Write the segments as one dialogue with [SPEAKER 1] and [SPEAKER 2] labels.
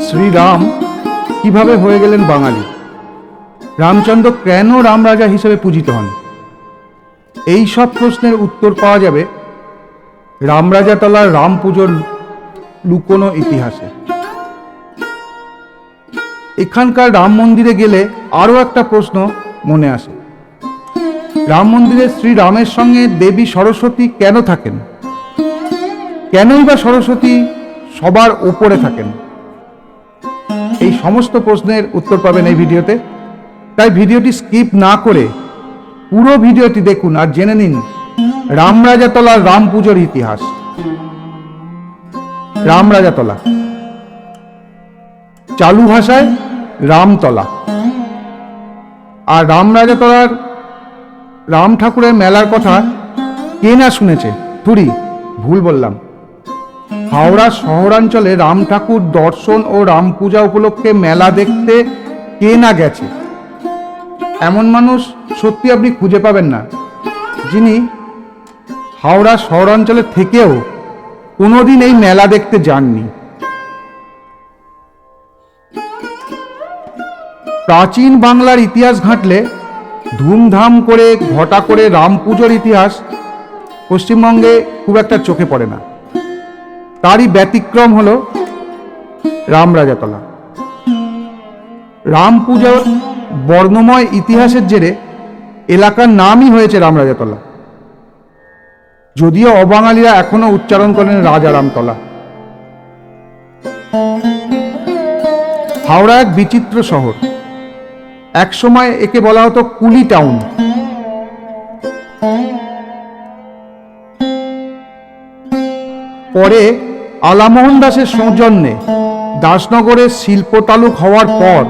[SPEAKER 1] শ্রীরাম কিভাবে হয়ে গেলেন বাঙালি? রামচন্দ্র কেন রাম রাজা হিসেবে পূজিত হন? এই সব প্রশ্নের উত্তর পাওয়া যাবে রামরাজাতলার রাম পুজোর লুকোনো ইতিহাসে। এখানকার রাম মন্দিরে গেলে আরও একটা প্রশ্ন মনে আসে, রাম মন্দিরে শ্রীরামের সঙ্গে দেবী সরস্বতী কেন থাকেন? কেনই বা সরস্বতী সবার উপরে থাকেন? এই সমস্ত প্রশ্নের উত্তর পাবেন এই ভিডিওতে, তাই ভিডিওটি স্কিপ না করে পুরো ভিডিওটি দেখুন আর জেনে নিন রামরাজাতলার রাম পুজোর ইতিহাস। রামরাজাতলা, চালু ভাষায় রামতলা। আর রামরাজাতলার রাম ঠাকুরের মেলার কথা কে না শুনেছে? থুরি, ভুল বললাম। হাওড়া শহরাঞ্চলে রাম ঠাকুর দর্শন ও রাম পূজা উপলক্ষে মেলা দেখতে কে না গেছে? এমন মানুষ সত্যি আপনি খুঁজে পাবেন না যিনি হাওড়া শহরাঞ্চলে থেকেও কোনোদিন এই মেলা দেখতে যাননি। প্রাচীন বাংলার ইতিহাস ঘাঁটলে ধুমধাম করে ঘটা করে রাম পুজোর ইতিহাস পশ্চিমবঙ্গে খুব একটা চোখে পড়ে না। তারই ব্যতিক্রম হল রামরাজাতলা। রাম পুজোর বর্ণময় ইতিহাসের জেরে এলাকার নামই হয়েছে রামরাজাতলা, যদিও অবাঙালিরা এখনো উচ্চারণ করেন রাজারামতলা। হাওড়া এক বিচিত্র শহর। একসময় একে বলা হতো কুলি টাউন। পরে আলামোহন দাসের সৌজন্যে দাসনগরের শিল্প তালুক হওয়ার পর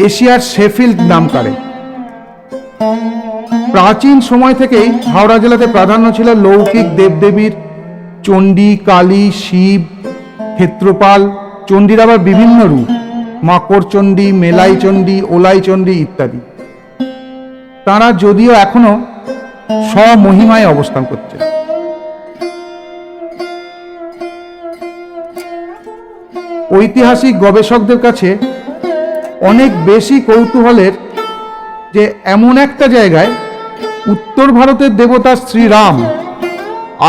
[SPEAKER 1] এশিয়ার শেফিল্ড নাম কাড়ে। প্রাচীন সময় থেকেই হাওড়া জেলাতে প্রাধান্য ছিল লৌকিক দেবদেবীর। চণ্ডী, কালী, শিব, ক্ষেত্রপাল, চণ্ডীর আবার বিভিন্ন রূপ, মাকড় চণ্ডী, মেলাই চণ্ডী, ওলাই চণ্ডী ইত্যাদি। তাঁরা যদিও এখনো স্বমহিমায় অবস্থান করছে। ঐতিহাসিক গবেষকদের কাছে অনেক বেশি কৌতূহলের যে এমন একটা জায়গায় উত্তর ভারতের দেবতা শ্রীরাম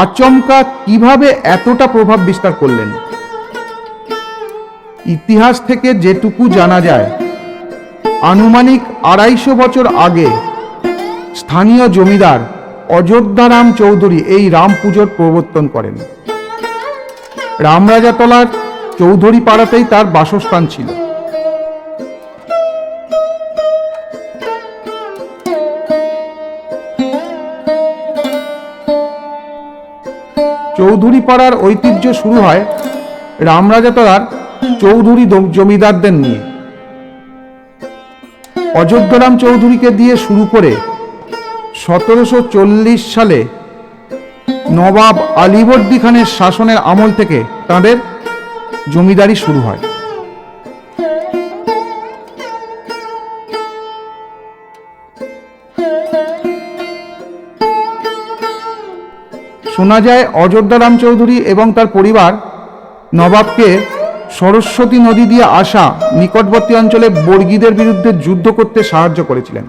[SPEAKER 1] আচমকা কিভাবে এতটা প্রভাব বিস্তার করলেন। ইতিহাস থেকে যেটুকু জানা যায়, আনুমানিক 250 বছর আগে স্থানীয় জমিদার অযোধ্যারাম চৌধুরী এই রাম পুজোর প্রবর্তন করেন। রামরাজাতলার চৌধুরী পাড়াতেই তার বাসস্থান ছিল। চৌধুরী পাড়ার ঐতিহ্য শুরু হয় রামরাজাতলার চৌধুরী জমিদারদের নিয়ে। অযোধ্যারাম চৌধুরীকে দিয়ে শুরু করে 1740 সালে নবাব আলীবর্দী খানের শাসনের আমল থেকে তাদের জমিদারি শুরু হয়। শোনা যায় অযোধ্যারাম চৌধুরী এবং তার পরিবার নবাবকে সরস্বতী নদী দিয়ে আসা নিকটবর্তী অঞ্চলে বর্গীদের বিরুদ্ধে যুদ্ধ করতে সাহায্য করেছিলেন।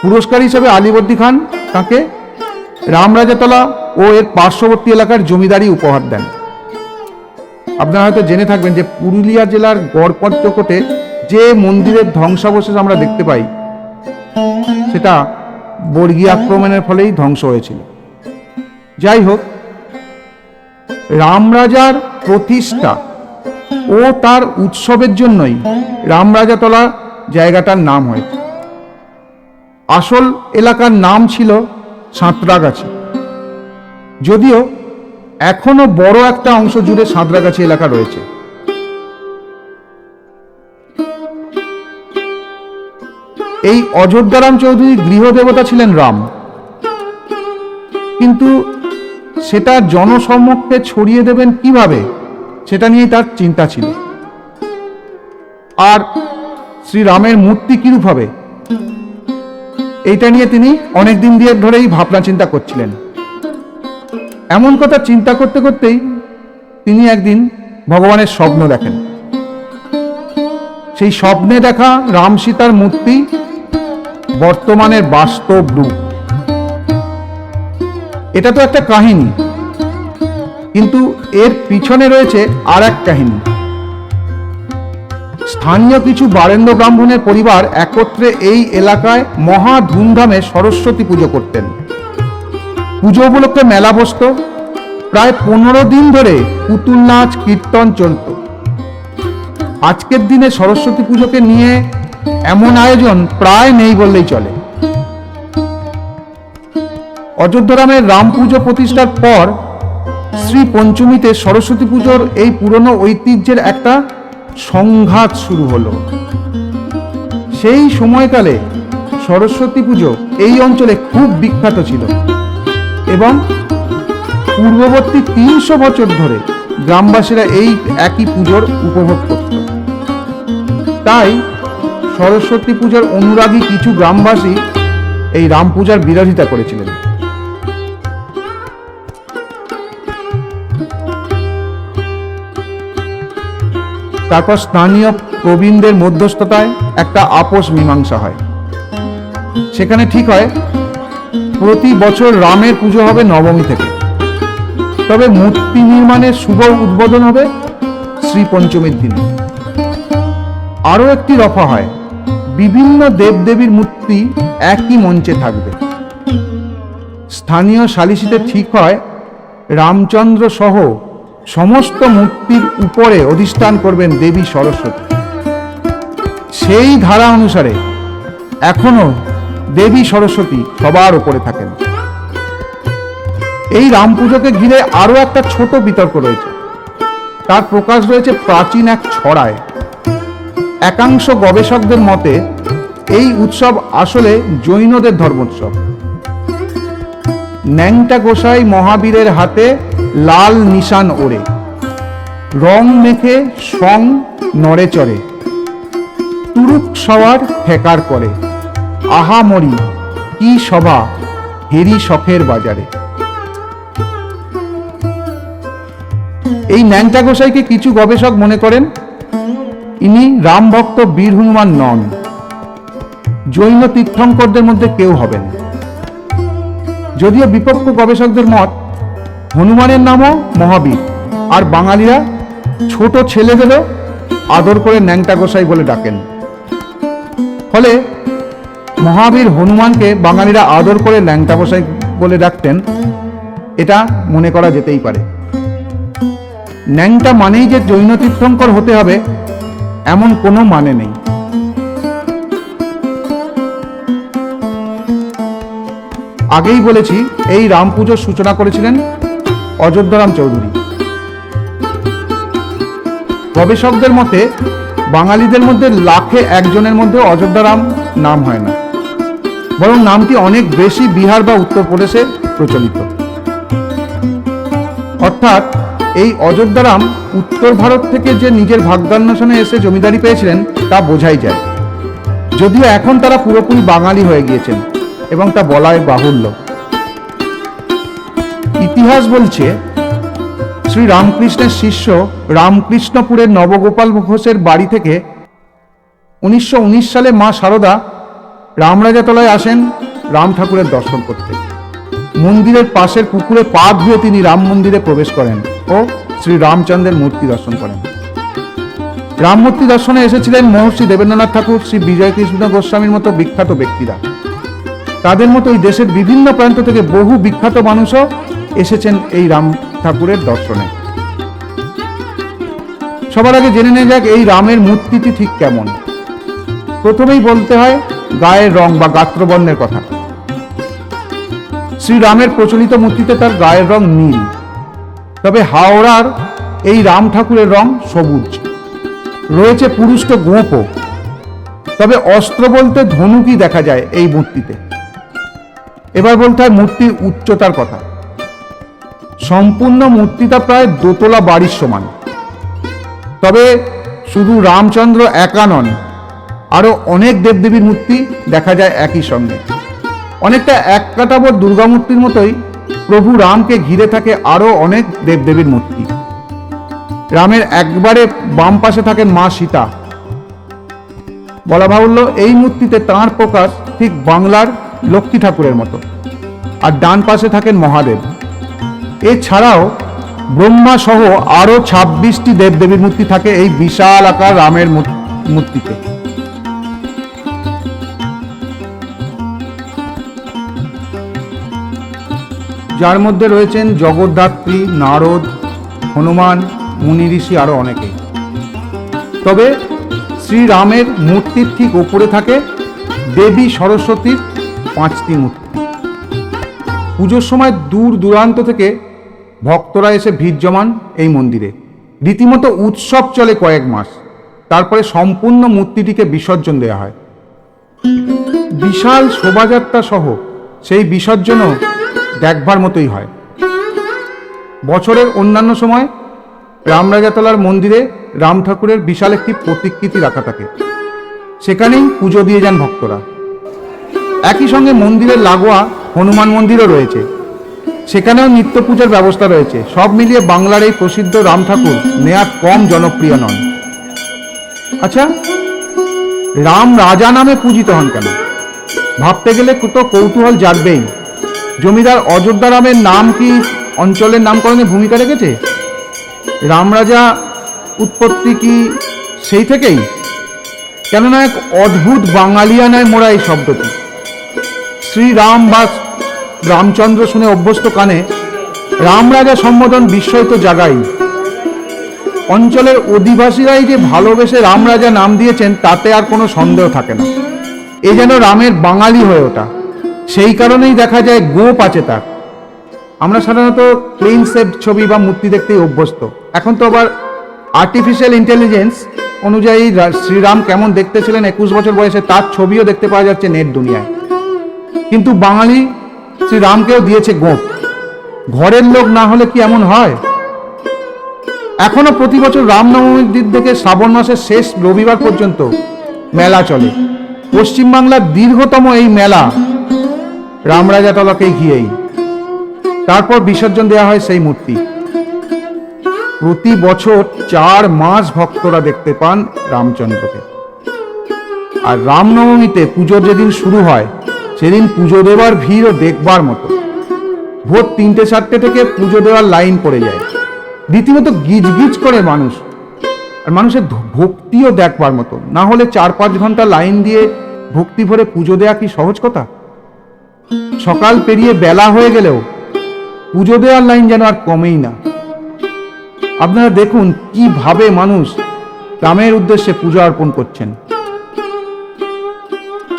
[SPEAKER 1] পুরস্কার হিসেবে আলীবর্দী খান তাকে রামরাজাতলা ও এর পার্শ্ববর্তী এলাকার জমিদারি উপহার দেন। আপনারা হয়তো জেনে থাকবেন যে পুরুলিয়া জেলার গড়পঞ্চকোটে যে মন্দিরের ধ্বংসাবশেষ আমরা দেখতে পাই, সেটা বর্গী আক্রমণের ফলেই ধ্বংস হয়েছিল। যাই হোক, রামরাজার প্রতিষ্ঠা ও তার উৎসবের জন্যই রামরাজাতলা জায়গাটার নাম হয়েছে। আসল এলাকার নাম ছিল সাঁতরাগাছি, যদিও এখনো বড় একটা অংশ জুড়ে সাঁতরাগাছি এলাকা রয়েছে। এই অযোধ্যারাম চৌধুরীর গৃহদেবতা ছিলেন রাম, কিন্তু সেটা জনসমক্ষে ছড়িয়ে দেবেন কিভাবে, সেটা নিয়েই তার চিন্তা ছিল। আর শ্রীরামের মূর্তি কিরূপ হবে, এইটা নিয়ে তিনি অনেক দিন ধরেই ভাবনা চিন্তা করছিলেন। এমন কথা চিন্তা করতে করতেই তিনি একদিন ভগবানের স্বপ্ন দেখেন। সেই স্বপ্নে দেখা রাম সীতার মূর্তি বর্তমানের বাস্তব রূপ। এটা তো একটা কাহিনী, কিন্তু এর পিছনে রয়েছে আর এক কাহিনী। স্থানীয় কিছু বারেন্দ্র ব্রাহ্মণের পরিবার একত্রে এই এলাকায় মহা ধুমধামে সরস্বতী পুজো করতেন। পুজো উপলক্ষে মেলা বসত। প্রায় 15 দিন ধরে পুতুল নাচ কীর্তন চলত। আজকের দিনে সরস্বতী পুজোকে নিয়ে এমন আয়োজন প্রায় নেই বললেই চলে। অযোধ্যারামের রাম পুজো প্রতিষ্ঠার পর শ্রী পঞ্চমীতে সরস্বতী পুজোর এই পুরনো ঐতিহ্যের একটা সংঘাত শুরু হলো। সেই সময়কালে সরস্বতী পুজো এই অঞ্চলে খুব বিখ্যাত ছিল এবং পূর্ববর্তী 300 বছর ধরে গ্রামবাসীরা এই একই পুজোর উপভোগ করত। তাই সরস্বতী পূজার অনুরাগী কিছু গ্রামবাসী এই রাম পূজার বিরোধিতা করেছিলেন। তারপর স্থানীয় প্রবীণদের মধ্যস্থতায় একটা আপোষ মীমাংসা হয়। সেখানে ঠিক হয় প্রতি বছর রামের পুজো হবে নবমী থেকে, তবে মূর্তি নির্মাণের শুভ উদ্বোধন হবে শ্রী পঞ্চমীর দিনে। আরও একটি রফা হয়, বিভিন্ন দেবদেবীর মূর্তি একই মঞ্চে থাকবে। স্থানীয় সালিসিতে ঠিক হয় রামচন্দ্র সহ সমস্ত মূর্তির উপরে অধিষ্ঠান করবেন দেবী সরস্বতী। সেই ধারা অনুসারে এখনো দেবী সরস্বতী সবার উপরে থাকেন। এই রাম পুজোকে ঘিরে আরো একটা ছোট বিতর্ক রয়েছে। তার প্রকাশ রয়েছে প্রাচীন এক ছড়ায়। একাংশ গবেষকদের মতে এই উৎসব আসলে জৈনদের ধর্মোৎসব। ন্যাংটা গোসাই মহাবীরের হাতে লাল নিশান ওড়ে, রং মেখে সং নড়ে চড়ে, তুরুক সওয়ার ঠেকার করে, আহা মরি কি সভা হেরি শখের বাজারে। এই ন্যাংটা গোসাইকে কিছু গবেষক মনে করেন ইনি রাম ভক্ত বীর হনুমান নন, জৈন তীর্থঙ্করদের মধ্যে কেউ হবেন। যদিও বিপক্ষ গবেষকদের মত হনুমানের নামও মহাবীর, আর বাঙালিরা ছোট ছেলেদেরও আদর করে ন্যাংটা গোসাই বলে ডাকেন। ফলে মহাবীর হনুমানকে বাঙালিরা আদর করে ন্যাংটা গোসাই বলে ডাকতেন, এটা মনে করা যেতেই পারে। ন্যাংটা মানেই যে জৈন তীর্থঙ্কর হতে হবে এমন কোনো মানে নেই। আগেই বলেছি এই রাম পুজোর সূচনা করেছিলেন অযোধ্যারাম চৌধুরী। গবেষকদের মতে বাঙালিদের মধ্যে লাখে একজনের মধ্যে অযোধ্যারাম নাম হয় না, বরং নামটি অনেক বেশি বিহার বা উত্তরপ্রদেশে প্রচলিত। অর্থাৎ এই অযোধ্যারাম উত্তর ভারত থেকে যে নিজের ভাগ্যান্বেষণে এসে জমিদারি পেয়েছিলেন তা বোঝাই যায়। যদিও এখন তারা পুরোপুরি বাঙালি হয়ে গিয়েছেন এবং তা বলাই বাহুল্য। ইতিহাস বলছে শ্রী রামকৃষ্ণের শিষ্য রামকৃষ্ণপুরের নবগোপাল ঘোষের বাড়ি থেকে 1919 সালে মা শারদা রামরাজাতলায় আসেন রাম ঠাকুরের দর্শন করতে। মন্দিরের পাশের পুকুরে পা ধুয়ে তিনি রাম মন্দিরে প্রবেশ করেন ও শ্রী রামচন্দ্রের মূর্তি দর্শন করেন। রাম মূর্তি দর্শনে এসেছিলেন মহর্ষি দেবেন্দ্রনাথ ঠাকুর, শ্রী বিজয়কৃষ্ণ গোস্বামীর মতো বিখ্যাত ব্যক্তিরা। তাদের মতো এই দেশের বিভিন্ন প্রান্ত থেকে বহু বিখ্যাত মানুষও এসেছেন এই রাম ঠাকুরের দর্শনে। সবার আগে জেনে নেওয়া যাক এই রামের মূর্তিটি ঠিক কেমন। প্রথমেই বলতে হয় গায়ের রং বা গাত্রবর্ণের কথা। শ্রীরামের প্রচলিত মূর্তিতে তার গায়ের রং নীল, তবে হাওড়ার এই রাম ঠাকুরের রং সবুজ। রয়েছে পুরুষ্ট গোঁপও, তবে অস্ত্র বলতে ধনুকই দেখা যায় এই মূর্তিতে। এবার বলতে হয় মূর্তির উচ্চতার কথা। সম্পূর্ণ মূর্তিটা প্রায় দোতলা বাড়ির সমান। তবে শুধু রামচন্দ্র একা নন, আরো অনেক দেবদেবীর মূর্তি দেখা যায় একই সঙ্গে। অনেকটা এক কাটাবর দুর্গা মূর্তির মতোই প্রভু রামকে ঘিরে থাকে আরো অনেক দেবদেবীর মূর্তি। রামের একবারে বাম পাশে থাকেন মা সীতা। বলা বাহুল্য এই মূর্তিতে তাঁর প্রকাশ ঠিক বাংলার লক্ষ্মী ঠাকুরের মতো, আর ডান পাশে থাকেন মহাদেব। এছাড়াও ব্রহ্মা সহ আরো 26টি দেবদেবীর মূর্তি থাকে এই বিশাল আকার রামের মূর্তিতে। যার মধ্যে রয়েছেন জগদ্ধাত্রী, নারদ, হনুমান, মুনি ঋষি, আরো অনেকেই। তবে শ্রীরামের মূর্তির ঠিক ওপরে থাকে দেবী সরস্বতীর 5টি মূর্তি। পুজোর সময় দূর দূরান্ত থেকে ভক্তরা এসে ভিড় জমান এই মন্দিরে। রীতিমতো উৎসব চলে কয়েক মাস, তারপরে সম্পূর্ণ মূর্তিটিকে বিসর্জন দেওয়া হয়। বিশাল শোভাযাত্রা সহ সেই বিসর্জনও দেখবার মতোই হয়। বছরের অন্যান্য সময় রামরাজাতলার মন্দিরে রাম ঠাকুরের বিশাল একটি প্রতিকৃতি রাখা থাকে, সেখানেই পুজো দিয়ে যান ভক্তরা। একই সঙ্গে মন্দিরের লাগোয়া হনুমান মন্দিরও রয়েছে, সেখানেও নিত্য পূজার ব্যবস্থা রয়েছে। সব মিলিয়ে বাংলার এই প্রসিদ্ধ রাম ঠাকুর নেহাত কম জনপ্রিয় নন। আচ্ছা, রাম রাজা নামে পূজিত হন কেন? ভাবতে গেলে তো কৌতূহল জাগবেই। জমিদার অযোধ্যা রামের নাম কি অঞ্চলের নামকরণে ভূমিকা রেখেছে? রাম রাজা উৎপত্তি কি সেই থেকেই? কেননা এক অদ্ভুত বাঙালিয়ানায় মোড়া এই শব্দটি। শ্রীরাম বা রামচন্দ্র শুনে অভ্যস্ত কানে রাম রাজা সম্বোধন বিস্ময় তো জাগাই। অঞ্চলের অধিবাসীরাই যে ভালোবেসে রাম রাজা নাম দিয়েছেন তাতে আর কোনো সন্দেহ থাকে না। এ যেন রামের বাঙালি হয়ে ওঠা। সেই কারণেই দেখা যায় গোপ আছে তার। আমরা সাধারণত ক্লিন সেভ ছবি বা মূর্তি দেখতেই অভ্যস্ত। এখন তো আবার আর্টিফিশিয়াল ইন্টেলিজেন্স অনুযায়ী শ্রীরাম কেমন দেখতে ছিলেন 21 বছর বয়সে তার ছবিও দেখতে পাওয়া যাচ্ছে নেট দুনিয়ায়। কিন্তু বাঙালি শ্রীরামকেও দিয়েছে গোপ। ঘরের লোক না হলে কি এমন হয়? এখনো প্রতি বছর রামনবমীর দিন থেকে শ্রাবণ মাসের শেষ রবিবার পর্যন্ত মেলা চলে। পশ্চিমবাংলার দীর্ঘতম এই মেলা রামরাজাতলাকে ঘিরেই। তারপর বিসর্জন দেওয়া হয় সেই মূর্তি। প্রতি বছর 4 মাস ভক্তরা দেখতে পান রামচন্দ্রকে। আর রামনবমীতে পুজোর যেদিন শুরু হয় সেদিন পুজো দেওয়ার ভিড়ও দেখবার মতো। ভোর 3-4টে থেকে পুজো দেওয়ার লাইন পড়ে যায়। রীতিমতো গিজগিজ করে মানুষ। আর মানুষের ভক্তিও দেখবার মতো। না হলে 4-5 ঘন্টা লাইন দিয়ে ভক্তি ভরে পুজো দেওয়া কি সহজ কথা? সকাল পেরিয়ে বেলা হয়ে গেলেও পুজো দেওয়ার লাইন যেন আর কমেই না। আপনারা দেখুন কিভাবে মানুষ রামের উদ্দেশ্যে পূজা অর্পণ করছেন।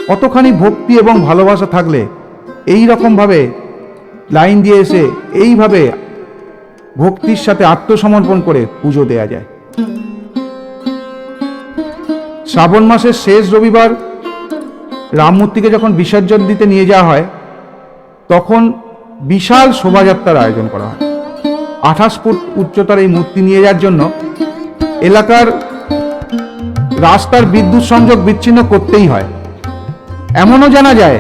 [SPEAKER 1] কতখানি ভক্তি এবং ভালোবাসা থাকলে এই রকম ভাবে লাইন দিয়ে এসে এইভাবে ভক্তির সাথে আত্মসমর্পণ করে পুজো দেয়া যায়। শ্রাবণ মাসের শেষ রবিবার রাম মূর্তিকে যখন বিসর্জন দিতে নিয়ে যাওয়া হয় তখন বিশাল শোভাযাত্রার আয়োজন করা হয়। 28 ফুট উচ্চতার এই মূর্তি নিয়ে যাওয়ার জন্য এলাকার রাস্তার বিদ্যুৎ সংযোগ বিচ্ছিন্ন করতেই হয়। এমনও জানা যায়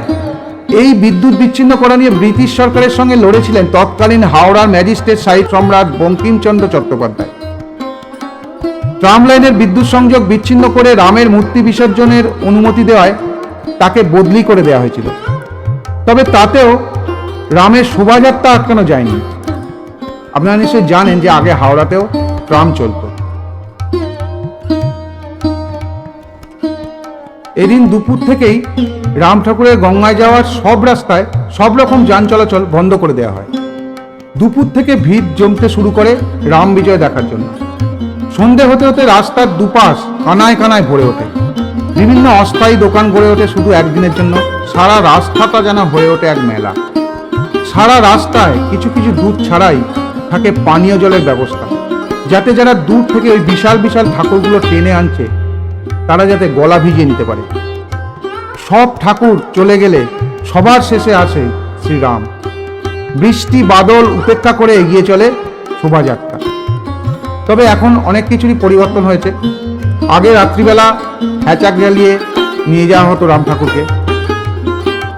[SPEAKER 1] এই বিদ্যুৎ বিচ্ছিন্ন করা নিয়ে ব্রিটিশ সরকারের সঙ্গে লড়েছিলেন তৎকালীন হাওড়ার ম্যাজিস্ট্রেট শাহী সম্রাট বঙ্কিমচন্দ্র চট্টোপাধ্যায়। ট্রাম লাইনের বিদ্যুৎ সংযোগ বিচ্ছিন্ন করে রামের মূর্তি বিসর্জনের অনুমতি দেওয়ায় তাকে বদলি করে দেওয়া হয়েছিল। তবে তাতেও রামের শোভাযাত্রা আটকানো যায়নি। আপনারা নিশ্চয়ই জানেন যে আগে হাওড়াতেও ট্রাম চলত। এদিন দুপুর থেকেই রাম ঠাকুরের গঙ্গায় যাওয়ার সব রাস্তায় সব রকম যান চলাচল বন্ধ করে দেওয়া হয়। দুপুর থেকে ভিড় জমতে শুরু করে রাম বিজয় দেখার জন্য। সন্ধে হতে হতে রাস্তার দুপাশ কানায় কানায় ভরে ওঠে। বিভিন্ন অস্থায়ী দোকান গড়ে ওঠে শুধু একদিনের জন্য। সারা রাস্তাটা যেন হয়ে ওঠে এক মেলা। সারা রাস্তায় কিছু কিছু দূর ছাড়াই থাকে পানীয় জলের ব্যবস্থা, যাতে যারা দূর থেকে ওই বিশাল বিশাল ঠাকুরগুলো টেনে আনছে তারা যাতে গলা ভিজিয়ে নিতে পারে। সব ঠাকুর চলে গেলে সবার শেষে আসে শ্রীরাম। বৃষ্টি বাদল উপেক্ষা করে এগিয়ে চলে শোভাযাত্রা। তবে এখন অনেক কিছুরই পরিবর্তন হয়েছে। আগে রাত্রিবেলা হ্যাচাক জ্বালিয়ে নিয়ে যাওয়া হতো রাম ঠাকুরকে।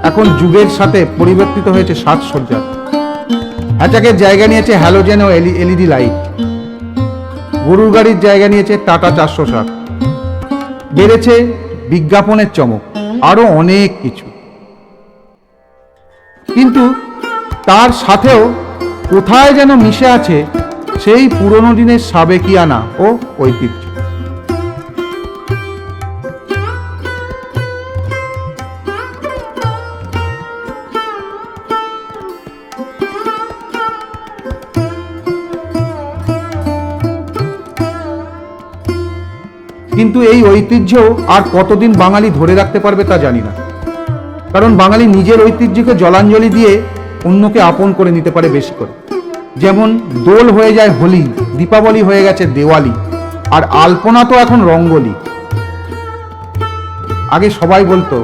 [SPEAKER 1] এখন যুগের সাথে পরিবর্তিত হয়েছে সাজসজ্জা। হ্যাচাকের জায়গা নিয়েছে হ্যালোজেন ও এলইডি লাইট। গরুর গাড়ির জায়গা নিয়েছে টাটা 460, বেড়েছে বিজ্ঞাপনের চমক, আরো অনেক কিছু। কিন্তু তার সাথেও কোথায় যেন মিশে আছে সেই পুরনো দিনের সাবেকিয়ানা ও ঐতিহ্য। কিন্তু এই ঐতিহ্য আর কতদিন বাঙালি ধরে রাখতে পারবে তা জানি না, কারণ বাঙালি নিজের ঐতিহ্যকে জলাঞ্জলি দিয়ে অন্যকে আপন করে নিতে পারে বেশি করে। যেমন দোল হয়ে যায় হোলি, দীপাবলি হয়ে গেছে দেওয়ালি, আর আলপনা তো এখন রঙ্গোলি। আগে সবাই বলতো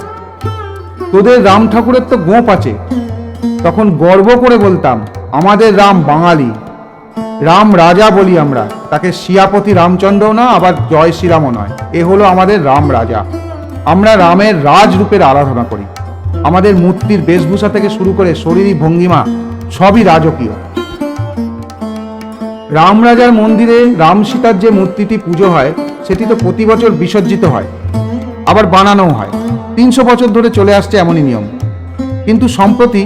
[SPEAKER 1] তোদের রাম ঠাকুরের তো গোঁপ আছে, তখন গর্ব করে বলতাম আমাদের রাম বাঙালি, রাম রাজা বলি আমরা, তাকে শিয়াপতি রামচন্দ্রও না, আবার জয় শ্রীরামও নয়, এ হলো আমাদের রাম রাজা। আমরা রামের রাজরূপের আরাধনা করি। আমাদের মূর্তির বেশভূষা থেকে শুরু করে শরীরী ভঙ্গিমা সবই রাজকীয়। রাম রাজার মন্দিরে রাম সীতার যে মূর্তিটি পুজো হয় সেটি তো প্রতি বছর বিসর্জিত হয়, আবার বানানোও হয়। 300 বছর ধরে চলে আসছে এমনই নিয়ম। কিন্তু সম্প্রতি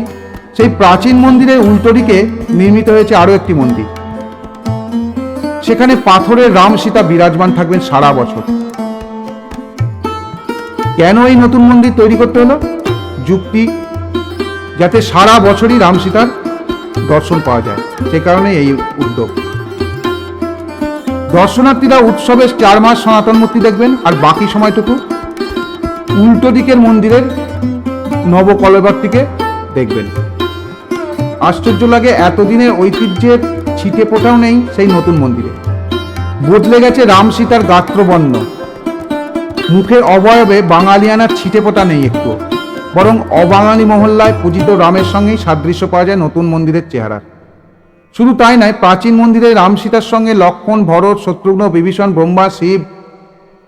[SPEAKER 1] সেই প্রাচীন মন্দিরের উল্টো দিকে নির্মিত হয়েছে আরো একটি মন্দির। সেখানে পাথরের রাম সীতা বিরাজমান থাকবেন সারা বছর। কেন এই নতুন মন্দির তৈরি করতে হলো? যুক্তি, যাতে সারা বছরই রাম সীতার দর্শন পাওয়া যায়, সে কারণে এই উদ্যোগ। দর্শনার্থীরা উৎসবের 4 মাস সনাতন মূর্তি দেখবেন, আর বাকি সময়টুকু উল্টো দিকের মন্দিরের নবকলেবরটিকে দেখবেন। আশ্চর্য লাগে, এতদিনের ঐতিহ্যের ছিটে ফোটাও নেই সেই নতুন মন্দিরে। বদলে গেছে রাম সীতার গাত্রবর্ণ, মুখের অবয়বে বাঙালিয়ানার ছিটে ফোটা নেই একটু, বরং অবাঙালি মহল্লায় পূজিত রামের সঙ্গেই সাদৃশ্য পাওয়া যায় নতুন মন্দিরের চেহারা। শুধু তাই নয়, প্রাচীন মন্দিরে রাম সীতার সঙ্গে লক্ষ্মণ, ভরত, শত্রুঘ্ন, বিভীষণ, ব্রহ্মা, শিব,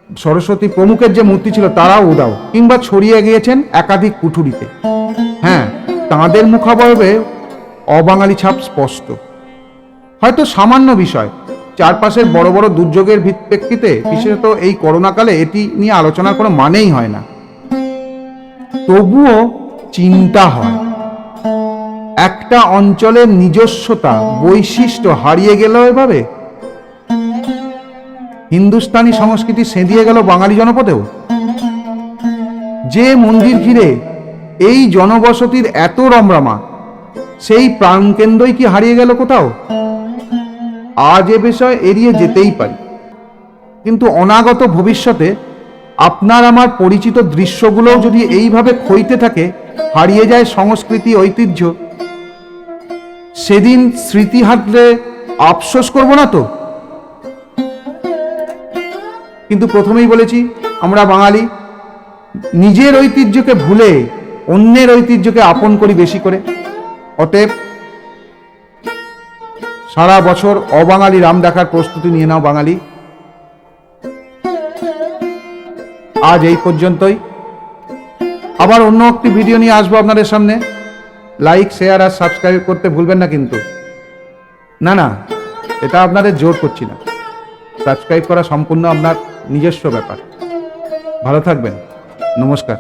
[SPEAKER 1] সরস্বতী প্রমুখের যে মূর্তি ছিল তারাও উদাও কিংবা ছড়িয়ে গিয়েছেন একাধিক কুঠুরিতে। হ্যাঁ, তাঁদের মুখাবয়বে অবাঙালি ছাপ স্পষ্ট। হয়তো সামান্য বিষয়, চারপাশের বড় বড় দুর্যোগের প্রেক্ষিতে, বিশেষত এই করোনাকালে এটি নিয়ে আলোচনার কোনো মানেই হয় না। তবুও চিন্তা হয়, একটা অঞ্চলের নিজস্বতা, বৈশিষ্ট্য হারিয়ে গেল এভাবে। হিন্দুস্তানি সংস্কৃতি সেঁধিয়ে গেল বাঙালি জনপদেও। যে মন্দির ঘিরে এই জনবসতির এত রমরমা, সেই প্রাণকেন্দ্রই কি হারিয়ে গেল কোথাও? আজ এ বিষয় এড়িয়ে যেতেই পারি, কিন্তু অনাগত ভবিষ্যতে আপনার আমার পরিচিত দৃশ্যগুলোও যদি এইভাবে ক্ষইতে থাকে, হারিয়ে যায় সংস্কৃতি, ঐতিহ্য, সেদিন স্মৃতি হাতলে আফসোস করব না তো? কিন্তু প্রথমেই বলেছি, আমরা বাঙালি নিজের ঐতিহ্যকে ভুলে অন্যের ঐতিহ্যকে আপন করি বেশি করে। অতএব সারা বছর অবাঙালি রাম দেখার প্রস্তুতি নিয়ে নাও বাঙালি। আজ এই পর্যন্তই। আবার অন্য একটি ভিডিও নিয়ে আসবো আপনাদের সামনে। লাইক, শেয়ার আর সাবস্ক্রাইব করতে ভুলবেন না কিন্তু। না, এটা আপনাদের জোর করছি না। সাবস্ক্রাইব করা সম্পূর্ণ আপনার নিজস্ব ব্যাপার। ভালো থাকবেন। নমস্কার।